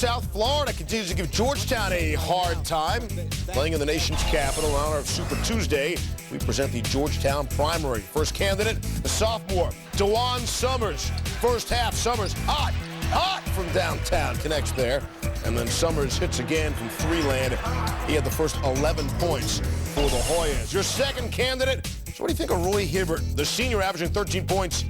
South Florida continues to give Georgetown a hard time. Playing in the nation's capital in honor of Super Tuesday, we present the Georgetown primary. First candidate, the sophomore, DeJuan Summers. First half, Summers hot from downtown, connects there. And then Summers hits again from three-land. He had the first 11 points for the Hoyas. Your second candidate, so what do you think of Roy Hibbert? The senior averaging 13 points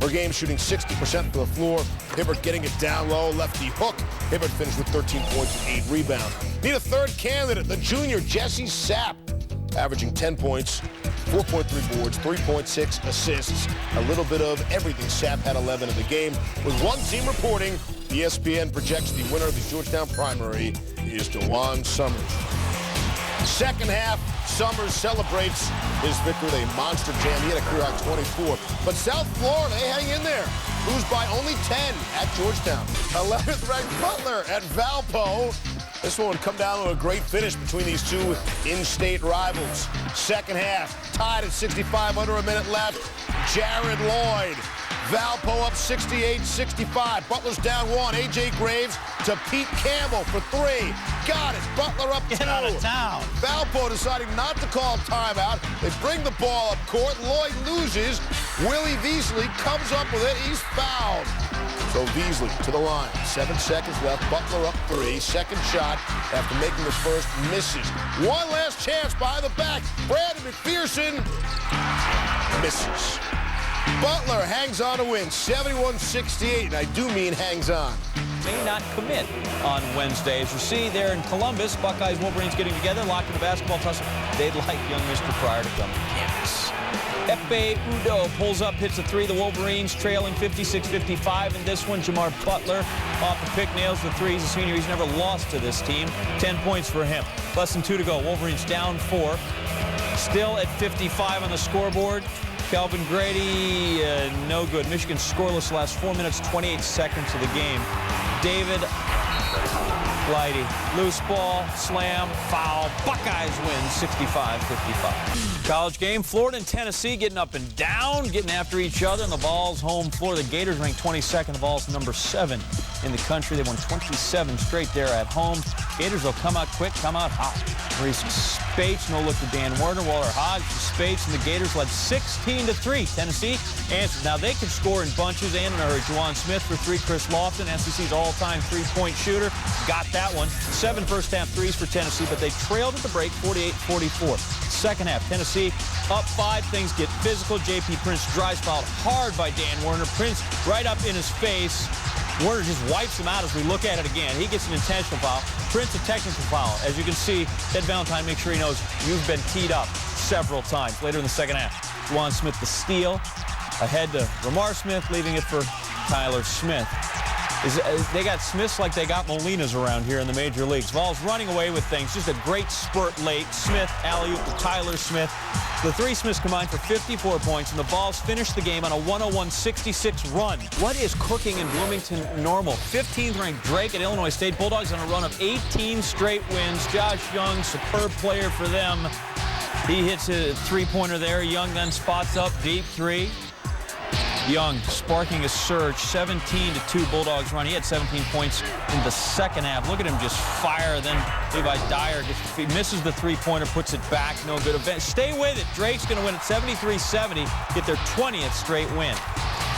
per game, shooting 60% to the floor. Hibbert getting it down low, lefty hook. Hibbert finished with 13 points and 8 rebounds. Need a third candidate, the junior Jesse Sapp, averaging 10 points, 4.3 boards, 3.6 assists. A little bit of everything. Sapp had 11 in the game. With one team reporting, ESPN projects the winner of the Georgetown primary is DeJuan Summers. Second half, Summers celebrates his victory with a monster jam. He had a career high 24. But South Florida, they hang in there. Lose by only 10 at Georgetown. 11th ranked Butler at Valpo. This one would come down to a great finish between these two in-state rivals. Second half, tied at 65, under a minute left. Jared Lloyd. Valpo up 68-65. Butler's down one. A.J. Graves to Pete Campbell for three. Got it. Butler up two. Get out of town. Valpo deciding not to call timeout. They bring the ball up court. Lloyd loses. Willie Veasley comes up with it. He's fouled. So Veasley to the line. 7 seconds left. Butler up three. Second shot after making the first, misses. One last chance behind the back. Brandon McPherson misses. Butler hangs on to win, 71-68, and I do mean hangs on. May not commit on Wednesday. As you see there in Columbus, Buckeyes, Wolverines getting together, locked in a basketball tussle. They'd like young Mr. Pryor to come to campus. Epe Udo pulls up, hits a three. The Wolverines trailing 56-55 in this one. Jamar Butler off the pick, nails the three. He's a senior. He's never lost to this team. 10 points for him. Less than 2 to go. Wolverines down 4. Still at 55 on the scoreboard. Calvin Grady, no good. Michigan scoreless last 4 minutes, 28 seconds of the game. David Blighty, loose ball, slam, foul. Buckeyes win 65-55. College game, Florida and Tennessee getting up and down, getting after each other, and the ball's home floor. The Gators ranked 22nd, the ball's number 7 in the country. They won 27 straight there at home. Gators will come out quick, come out hot. Maurice Spates, no look to Dan Werner. Waller Hodge to Spates, and the Gators led 16-3. Tennessee answered. Now they can score in bunches and in a hurry. Juwan Smith for 3. Chris Lofton, SEC's all-time three-point shooter, got that one. 7 first-half threes for Tennessee, but they trailed at the break 48-44. Second half, Tennessee up 5. Things get physical. J.P. Prince drives, fouled hard by Dan Werner. Prince right up in his face. Werner just wipes him out as we look at it again. He gets an intentional foul. Prince a technical foul. As you can see, Ed Valentine makes sure he knows you've been teed up several times. Later in the second half, Juwan Smith the steal. Ahead to Ramar Smith, leaving it for Tyler Smith. They got Smiths like they got Molinas around here in the major leagues. Vols running away with things. Just a great spurt late. Smith, alley-oop to Tyler Smith. The three Smiths combined for 54 points, and the Vols finished the game on a 101-66 run. What is cooking in Bloomington normal? 15th ranked Drake at Illinois State. Bulldogs on a run of 18 straight wins. Josh Young, superb player for them. He hits a three-pointer there. Young then spots up, deep three. Young sparking a surge, 17-2 Bulldogs run. He had 17 points in the second half. Look at him just fire. Then Levi Dyer misses the three-pointer, puts it back. No good. Stay with it. Drake's going to win at 73-70, get their 20th straight win.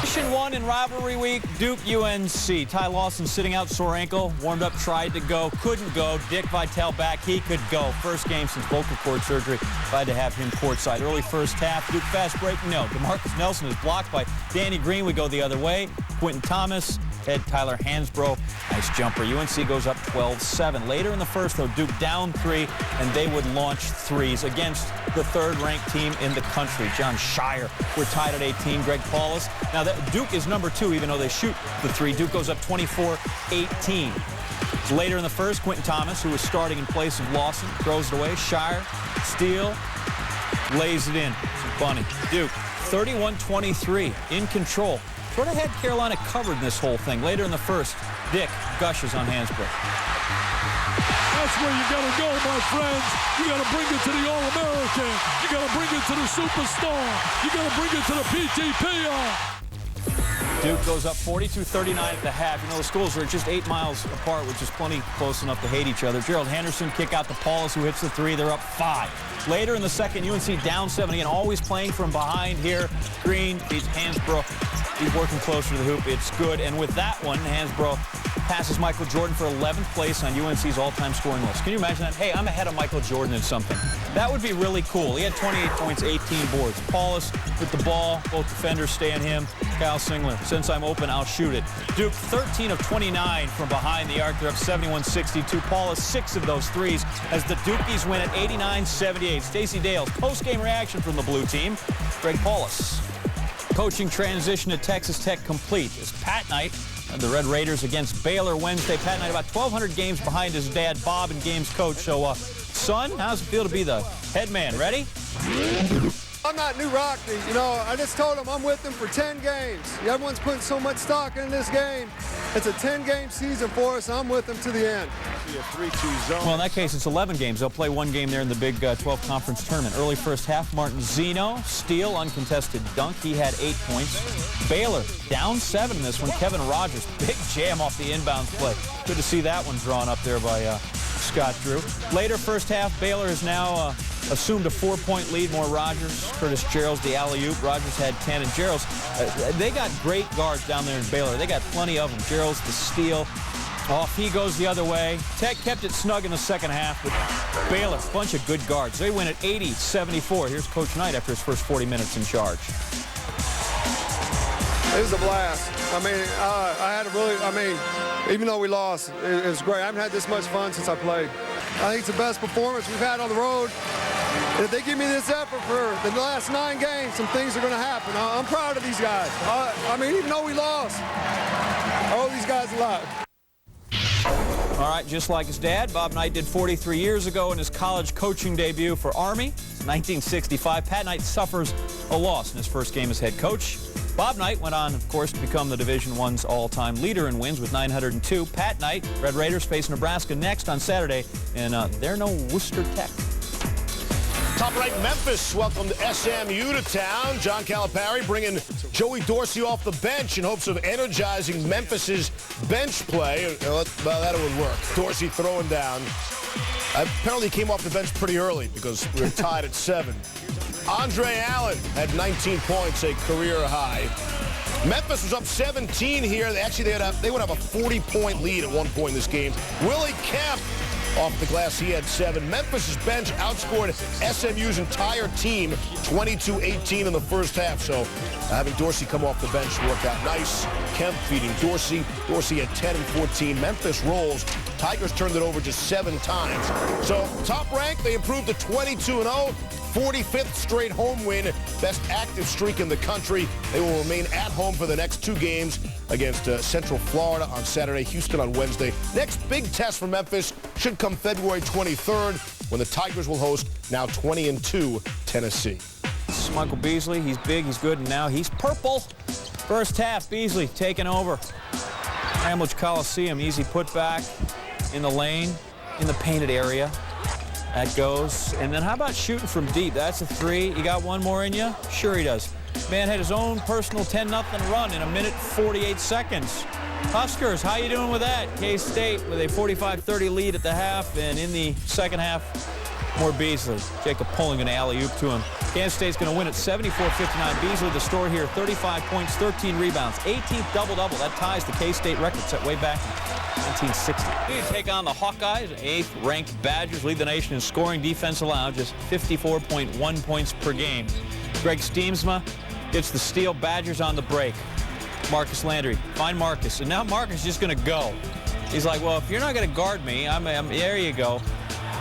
Mission 1 in rivalry week, Duke-UNC. Ty Lawson sitting out, sore ankle, warmed up, tried to go, couldn't go. Dick Vitale back, he could go. First game since vocal cord surgery. Glad to have him courtside. Early first half, Duke fast break, no. DeMarcus Nelson is blocked by Danny Green. We go the other way. Quentin Thomas, head Tyler Hansbrough. Nice jumper. UNC goes up 12-7. Later in the first, though, Duke down 3, and they would launch threes against the third-ranked team in the country. John Shire, we're tied at 18. Greg Paulus. Now, Duke is number 2, even though they shoot the 3. Duke goes up 24-18. Later in the first, Quentin Thomas, who was starting in place of Lawson, throws it away. Shire, steal, lays it in. Bunny. Duke, 31-23, in control. Sort of had Carolina covered in this whole thing. Later in the first, Dick gushes on Hansbrough. That's where you got to go, my friends. You got to bring it to the All-American. You got to bring it to the Superstar. You got to bring it to the PTPR. Duke goes up 42-39 at the half. You know, the schools are just 8 miles apart, which is plenty close enough to hate each other. Gerald Henderson kick out to Paulus, who hits the three. They're up 5. Later in the second, UNC down 7 again, always playing from behind here. Green beats Hansbrough. He's working closer to the hoop. It's good. And with that one, Hansbrough passes Michael Jordan for 11th place on UNC's all-time scoring list. Can you imagine that? Hey, I'm ahead of Michael Jordan in something. That would be really cool. He had 28 points, 18 boards. Paulus with the ball. Both defenders stay on him. Kyle Singler, since I'm open, I'll shoot it. Duke, 13 of 29 from behind the arc. They're up 71-62. Paulus, 6 of those threes as the Dukies win at 89-78. Stacey Dale's post-game reaction from the blue team. Greg Paulus. Coaching transition at Texas Tech complete as Pat Knight and the Red Raiders against Baylor Wednesday. Pat Knight about 1,200 games behind his dad, Bob, and games coach. So, son, how's it feel to be the head man? Ready? I'm not New Rockne. You know, I just told him I'm with him for 10 games. Everyone's putting so much stock in this game. It's a 10-game season for us. I'm with them to the end. Well, in that case, it's 11 games. They'll play one game there in the Big 12 Conference Tournament. Early first half, Martin Zeno, steal, uncontested dunk. He had 8 points. Baylor down 7 in this one. Kevin Rogers, big jam off the inbounds play. Good to see that one drawn up there by Scott Drew. Later first half, Baylor is now assumed a 4-point lead. More Rogers, Curtis Gerald's the alley-oop. Rogers had 10, and Gerald's, they got great guards down there in Baylor. They got plenty of them. Gerald's the steal. Off he goes the other way. Tech kept it snug in the second half, but Baylor, bunch of good guards. They win at 80-74. Here's Coach Knight after his first 40 minutes in charge. It was a blast. I mean, I had a really, even though we lost, it was great. I haven't had this much fun since I played. I think it's the best performance we've had on the road. If they give me this effort for the last 9 games, some things are going to happen. I'm proud of these guys. Even though we lost, I owe these guys a lot. All right, just like his dad, Bob Knight did 43 years ago in his college coaching debut for Army. 1965, Pat Knight suffers a loss in his first game as head coach. Bob Knight went on, of course, to become the Division I's all-time leader in wins with 902. Pat Knight, Red Raiders face Nebraska next on Saturday, and they're no Worcester Tech. Top-ranked Memphis welcomed SMU to town. John Calipari bringing Joey Dorsey off the bench in hopes of energizing Memphis's bench play. Well, that would work. Dorsey throwing down. Apparently came off the bench pretty early because we were tied at 7. Andre Allen had 19 points, a career high. Memphis was up 17 here. They would have a 40-point lead at one point in this game. Willie Kemp off the glass, he had 7. Memphis' bench outscored SMU's entire team 22-18 in the first half. So having Dorsey come off the bench worked out nice. Kemp feeding Dorsey. Dorsey had 10 and 14. Memphis rolls. Tigers turned it over just 7 times. So top rank, they improved to 22-0. 45th straight home win, best active streak in the country. They will remain at home for the next 2 games against Central Florida on Saturday, Houston on Wednesday. Next big test for Memphis should come February 23rd when the Tigers will host now 20-2 Tennessee. This is Michael Beasley. He's big, he's good, and now he's purple. First half, Beasley taking over. Hamlich Coliseum, easy putback in the lane, in the painted area. That goes. And then how about shooting from deep? That's a 3. You got one more in you? Sure he does. Man had his own personal 10-0 run in 1 minute 48 seconds. Huskers, how you doing with that? K-State with a 45-30 lead at the half, and in the second half, more Beasley. Jacob pulling an alley-oop to him. Kansas State's going to win at 74-59. Beasley, the story here, 35 points, 13 rebounds, 18th double-double. That ties the K-State record set way back in 1960. We take on the Hawkeyes, 8th-ranked Badgers, lead the nation in scoring. Defense allowed just 54.1 points per game. Greg Steemsma gets the steal. Badgers on the break. Marcus Landry, find Marcus, and now Marcus is just going to go. He's like, well, if you're not going to guard me, there you go.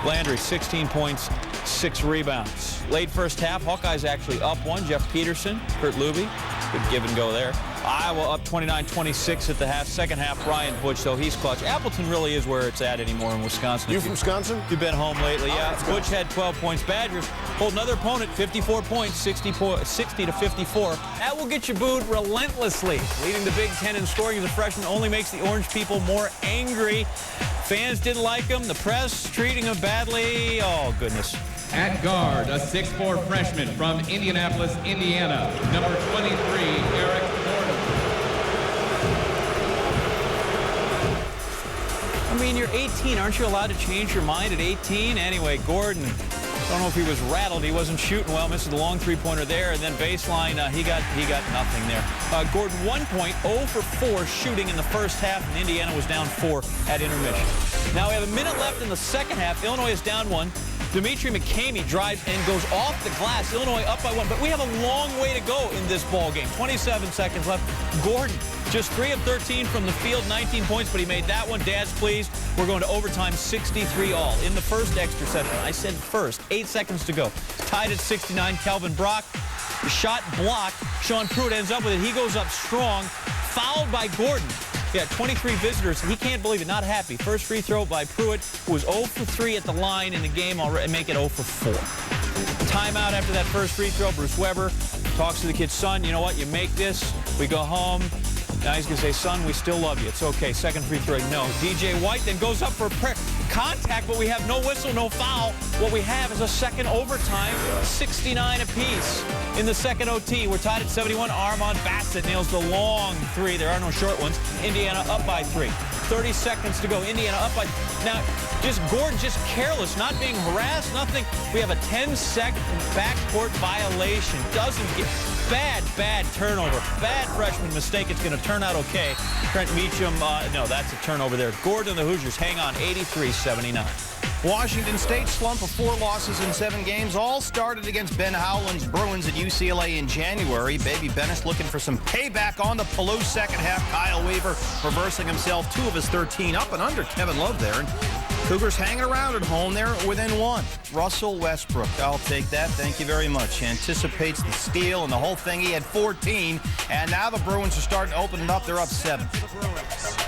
Landry, 16 points, 6 rebounds. Late first half, Hawkeyes actually up 1. Jeff Peterson, Kurt Luby, good give and go there. Iowa up 29-26 at the half. Second half, Brian Butch, though he's clutch. Appleton really is where it's at anymore in Wisconsin. You from Wisconsin? You've been home lately, yeah. Butch had 12 points. Badgers hold another opponent, 54 points, 60-54. That will get you booed relentlessly. Leading the Big Ten in scoring as a freshman only makes the Orange people more angry. Fans didn't like him. The press treating him badly. Oh, goodness. At guard, a 6'4 freshman from Indianapolis, Indiana, number 23, Eric Gordon. mean, you're 18. Aren't you allowed to change your mind at 18? Anyway, Gordon, don't know if he was rattled. He wasn't shooting well. Misses the long three-pointer there. And then baseline, he got nothing there. Gordon, 1 point, 0 for 4 shooting in the first half, and Indiana was down 4 at intermission. Now we have a minute left in the second half. Illinois is down 1. Dimitri McCamey drives and goes off the glass. Illinois up by 1. But we have a long way to go in this ball game. 27 seconds left. Gordon, just 3 of 13 from the field, 19 points, but he made that one. Dad's pleased. We're going to overtime, 63 all. In the first extra session, I said first, 8 seconds to go. Tied at 69, Kelvin Brock. The shot blocked. Sean Pruitt ends up with it. He goes up strong. Fouled by Gordon. Yeah, 23 visitors. He can't believe it. Not happy. First free throw by Pruitt, who was 0 for 3 at the line in the game already, and make it 0 for 4. Timeout after that first free throw. Bruce Weber talks to the kid, son, you know what? You make this. We go home. Now he's going to say, son, we still love you. It's okay. Second free throw, no. DJ White then goes up for contact, but we have no whistle, no foul. What we have is a second overtime, 69 apiece. In the second OT, we're tied at 71. Armand Bassett nails the long 3. There are no short ones. Indiana up by 3. 30 seconds to go. Indiana up by... Now, Gordon just careless, not being harassed, nothing. We have a 10-second backcourt violation. Doesn't get... Bad turnover. Bad freshman mistake. It's going to turn out okay. Trent Meacham, no, that's a turnover there. Gordon and the Hoosiers hang on, 83-79. Washington State slump of 4 losses in 7 games. All started against Ben Howland's Bruins at UCLA in January. Baby Bennis looking for some payback on the Palouse second half. Kyle Weaver reversing himself 2 of his 13 up and under Kevin Love there. And Cougars hanging around at home there within 1. Russell Westbrook, I'll take that. Thank you very much. Anticipates the steal and the whole thing. He had 14, and now the Bruins are starting to open it up. They're up 7.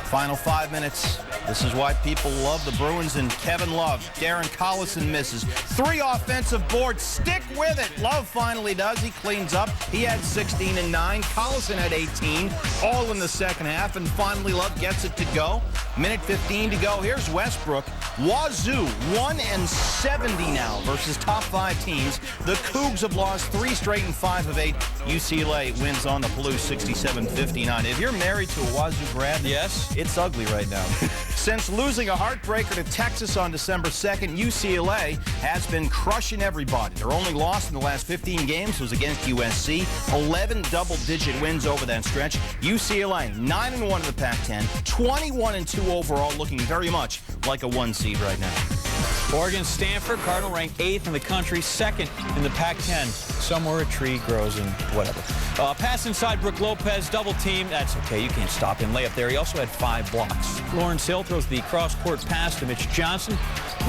Final 5 minutes. This is why people love the Bruins and Kevin Love. Darren Collison misses. 3 offensive boards. Stick with it. Love finally does. He cleans up. He had 16 and 9. Collison had 18. All in the second half. And finally Love gets it to go. Minute 15 to go. Here's Westbrook. Wazoo 1-70 now versus top 5 teams. The Cougs have lost 3 straight and 5 of 8. UCLA wins on the Palouse 67-59. If you're married to a Wazoo grad, yes, it's ugly right now. Since losing a heartbreaker to Texas on December 2nd, UCLA has been crushing everybody. Their only loss in the last 15 games was against USC. 11 double-digit wins over that stretch. UCLA 9-1 in the Pac-10, 21-2 overall, looking very much like a 1 seed right now. Oregon, Stanford, Cardinal ranked 8th in the country, 2nd in the Pac-10. Somewhere a tree grows and whatever. Pass inside, Brook Lopez, double team. That's okay, you can't stop him. Layup there. He also had 5 blocks. Lawrence Hill throws the cross-court pass to Mitch Johnson.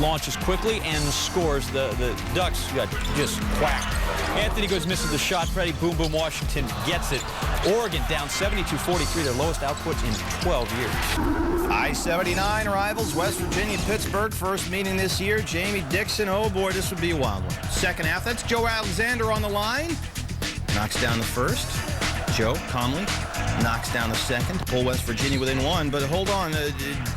Launches quickly and scores. The Ducks got just whacked. Anthony goes, misses the shot. Freddie Boom Boom Washington gets it. Oregon down 72-43, their lowest output in 12 years. I-79 rivals West Virginia, Pittsburgh. First meeting this year. Jamie Dixon. Oh boy, this would be a wild one. Second half, that's Joe Alexander on the line. Knocks down the first. Joe calmly knocks down the second to pull West Virginia within 1. But hold on,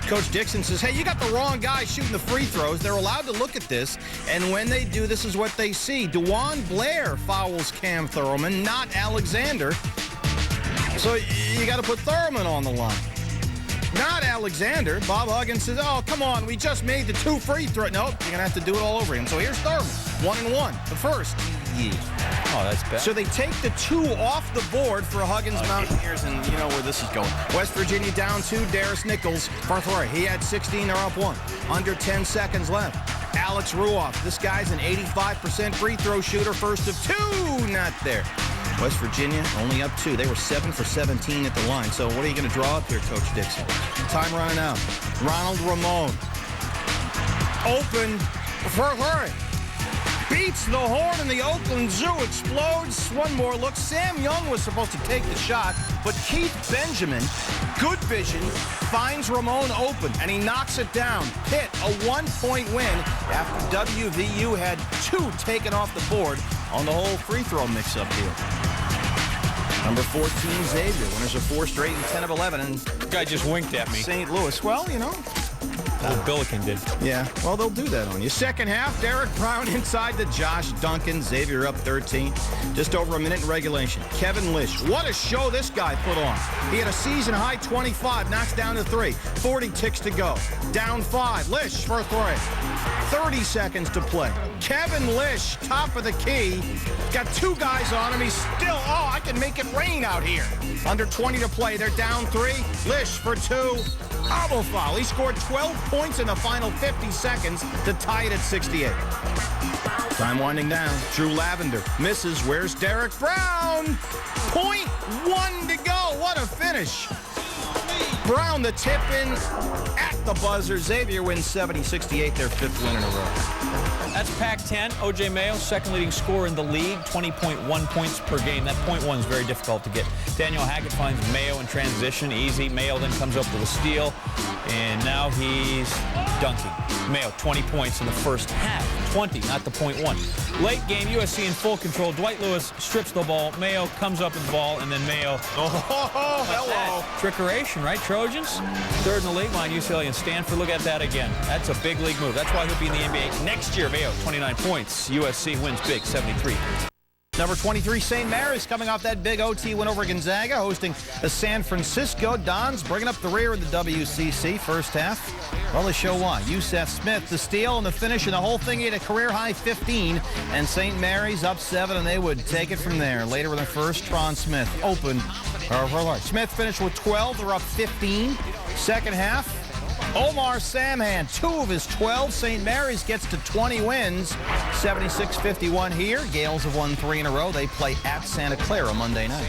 Coach Dixon says, hey, you got the wrong guy shooting the free throws. They're allowed to look at this, and when they do, this is what they see. DeJuan Blair fouls Cam Thurman, not Alexander. So you got to put Thurman on the line, not Alexander. Bob Huggins says, oh, come on, we just made the 2 free throws. Nope, you're going to have to do it all over again. So here's Thurman, 1-1. The first. Yeah. Oh, that's bad. So they take the 2 off the board for Huggins Mountaineers, and you know where this is going. West Virginia down 2, Darius Nichols, Farthori. He had 16, they're up 1. Under 10 seconds left. Alex Ruoff, this guy's an 85% free throw shooter, first of 2, not there. West Virginia only up 2. They were 7 for 17 at the line. So what are you going to draw up here, Coach Dixon? Time running out. Ronald Ramon. Open for Hurry. Beats the horn and the Oakland Zoo explodes. One more look. Sam Young was supposed to take the shot, but Keith Benjamin, good vision, finds Ramon open, and he knocks it down. Pitt, a 1-point win after WVU had 2 taken off the board on the whole free throw mix-up deal. Number 14, Xavier, winners of 4 straight and 10 of 11. And guy just winked at me. St. Louis, well, you know, Well, Billiken did. Yeah, well, they'll do that on you. Second half, Derek Brown inside to Josh Duncan. Xavier up 13. Just over a minute in regulation. Kevin Lish. What a show this guy put on. He had a season-high 25, knocks down to 3. 40 ticks to go. Down 5. Lish for a 3. 30 seconds to play. Kevin Lish, top of the key. Got 2 guys on him. He's still, I can make it rain out here. Under 20 to play. They're down 3. Lish for 2. Auto foul. He scored 12 points in the final 50 seconds to tie it at 68. Time winding down. Drew Lavender misses. Where's Derek Brown? 0.1 to go. What a finish. Brown the tip in at the buzzer. Xavier wins 70-68, their 5th win in a row. That's Pac-10. O.J. Mayo, second leading scorer in the league, 20.1 points per game. That .1 is very difficult to get. Daniel Hackett finds Mayo in transition, easy. Mayo then comes up with a steal, and now he's dunking. Mayo, 20 points in the first half. 20, not the .1. Late game, USC in full control. Dwight Lewis strips the ball. Mayo comes up with the ball, and then Mayo. Oh, hello. Trickeration, right, Trojans? 3rd in the league behind UCLA and Stanford. Look at that again. That's a big league move. That's why he'll be in the NBA next year. Mayo, 29 points. USC wins big, 73. Number 23, St. Mary's, coming off that big OT win over Gonzaga, hosting the San Francisco Dons, bringing up the rear in the WCC first half. Well, they show why. Yusef Smith, the steal and the finish, and the whole thing, he had a career-high 15, and St. Mary's up 7, and they would take it from there. Later in the first, Tron Smith opened. Smith finished with 12. They're up 15. Second half, Omar Samhan, 2 of his 12. St. Mary's gets to 20 wins, 76-51 here. Gales have won 3 in a row. They play at Santa Clara Monday night.